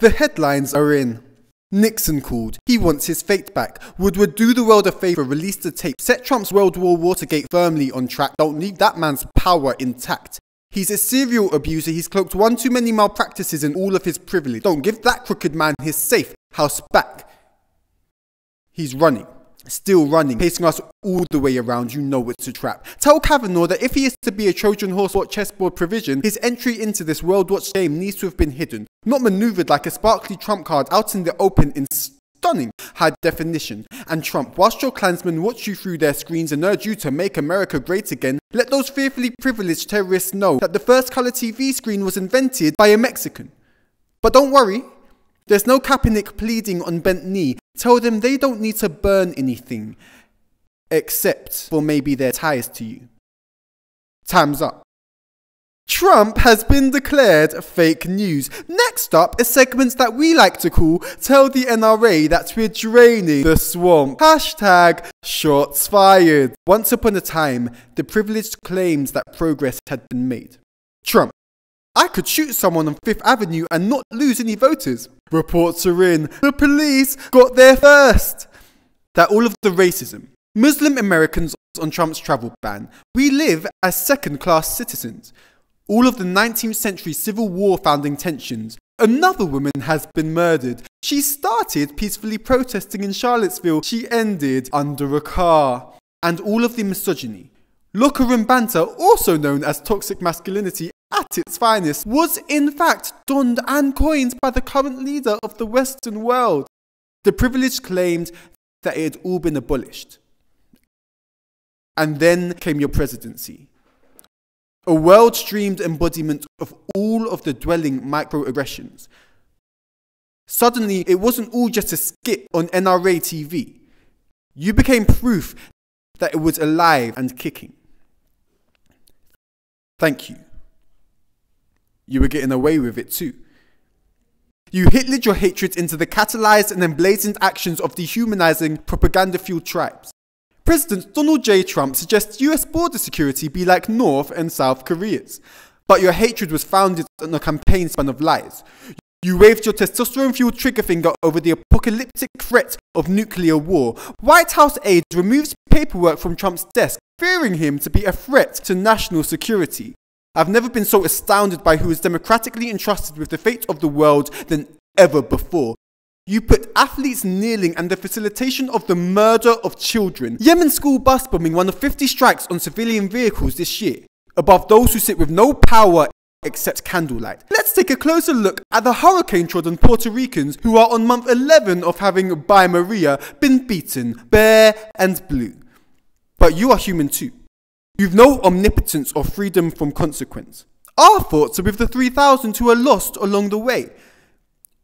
The headlines are in. Nixon called. He wants his faith back. Woodward do the world a favour, release the tape. Set Trump's World War Watergate firmly on track. Don't leave that man's power intact. He's a serial abuser. He's cloaked one too many malpractices in all of his privilege. Don't give that crooked man his safe house back. He's running. Still running, pacing us all the way around. You know it's a trap. Tell Kavanaugh that if he is to be a Trojan horse or chessboard provision, his entry into this World Watch game needs to have been hidden, not manoeuvred like a sparkly trump card out in the open in stunning high definition. And Trump, whilst your clansmen watch you through their screens and urge you to make America great again, let those fearfully privileged terrorists know that the first colour TV screen was invented by a Mexican. But don't worry, there's no Kaepernick pleading on bent knee. Tell them they don't need to burn anything, except for maybe their ties to you. Time's up. Trump has been declared fake news. Next up is segments that we like to call Tell the NRA that we're draining the swamp. Hashtag shots fired. Once upon a time, the privileged claims that progress had been made. Trump. I could shoot someone on 5th Avenue and not lose any voters. Reports are in. The police got there first. That all of the racism. Muslim Americans on Trump's travel ban. We live as second-class citizens. All of the 19th century Civil War founding tensions. Another woman has been murdered. She started peacefully protesting in Charlottesville. She ended under a car. And all of the misogyny. Locker room banter, also known as toxic masculinity at its finest, was in fact donned and coined by the current leader of the Western world. The privileged claimed that it had all been abolished. And then came your presidency. A world-streamed embodiment of all of the dwelling microaggressions. Suddenly, it wasn't all just a skit on NRA TV. You became proof that it was alive and kicking. Thank you. You were getting away with it too. You Hitlered your hatred into the catalyzed and emblazoned actions of dehumanizing propaganda-fueled tribes. President Donald J. Trump suggests US border security be like North and South Korea's. But your hatred was founded on a campaign spun of lies. You waved your testosterone-fueled trigger finger over the apocalyptic threat of nuclear war. White House aides removed paperwork from Trump's desk, fearing him to be a threat to national security. I've never been so astounded by who is democratically entrusted with the fate of the world than ever before. You put athletes kneeling and the facilitation of the murder of children. Yemen school bus bombing, one of 50 strikes on civilian vehicles this year, above those who sit with no power except candlelight. Let's take a closer look at the hurricane-trodden Puerto Ricans who are on month 11 of having, by Maria, been beaten bare and blue. But you are human too. You've no omnipotence or freedom from consequence. Our thoughts are with the 3,000 who are lost along the way.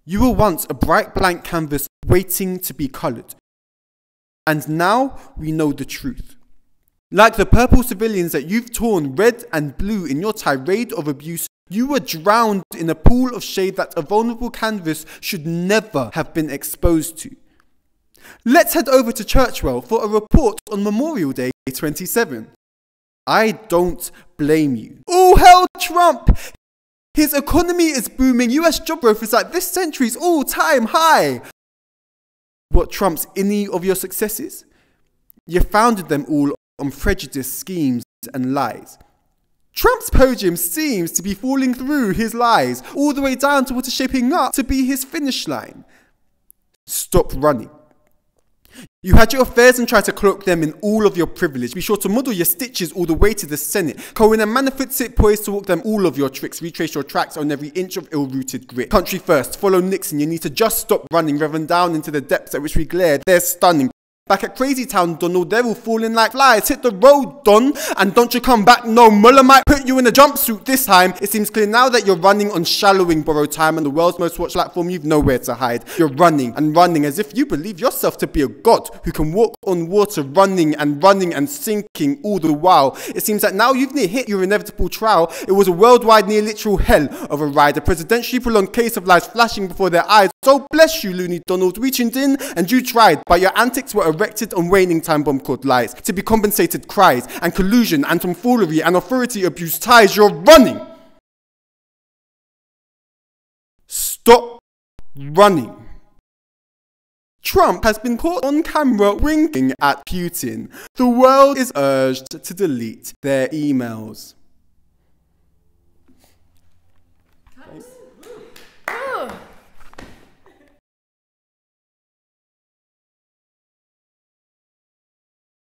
You were once a bright blank canvas waiting to be coloured. And now we know the truth. Like the purple civilians that you've torn red and blue in your tirade of abuse, you were drowned in a pool of shade that a vulnerable canvas should never have been exposed to. Let's head over to Churchwell for a report on Memorial Day 27. I don't blame you. Oh, hell, Trump! His economy is booming. US job growth is at this century's all-time high. What trumps any of your successes? You founded them all on prejudice, schemes, and lies. Trump's podium seems to be falling through his lies, all the way down to what is shaping up to be his finish line. Stop running. You had your affairs and tried to cloak them in all of your privilege. Be sure to model your stitches all the way to the Senate. Cohen and Manafort sit poised to walk them all of your tricks. Retrace your tracks on every inch of ill-rooted grit. Country first, follow Nixon. You need to just stop running, reverend down into the depths at which we glared. They're stunning. Back at Crazy Town, Donald, they're all falling like flies. Hit the road, Don, and don't you come back. No, Mueller might put you in a jumpsuit this time. It seems clear now that you're running on shallowing borrowed time and the world's most watched platform. You've nowhere to hide. You're running and running as if you believe yourself to be a god who can walk on water, running and sinking all the while. It seems that now you've near hit your inevitable trial. It was a worldwide, near literal hell of a ride. A presidentially prolonged case of lies flashing before their eyes. So bless you, Looney Donald. We tuned in and you tried, but your antics were erected on waning time bomb called lies. To be compensated cries and collusion and tomfoolery and authority abuse ties. You're running. Stop running. Trump has been caught on camera winking at Putin. The world is urged to delete their emails.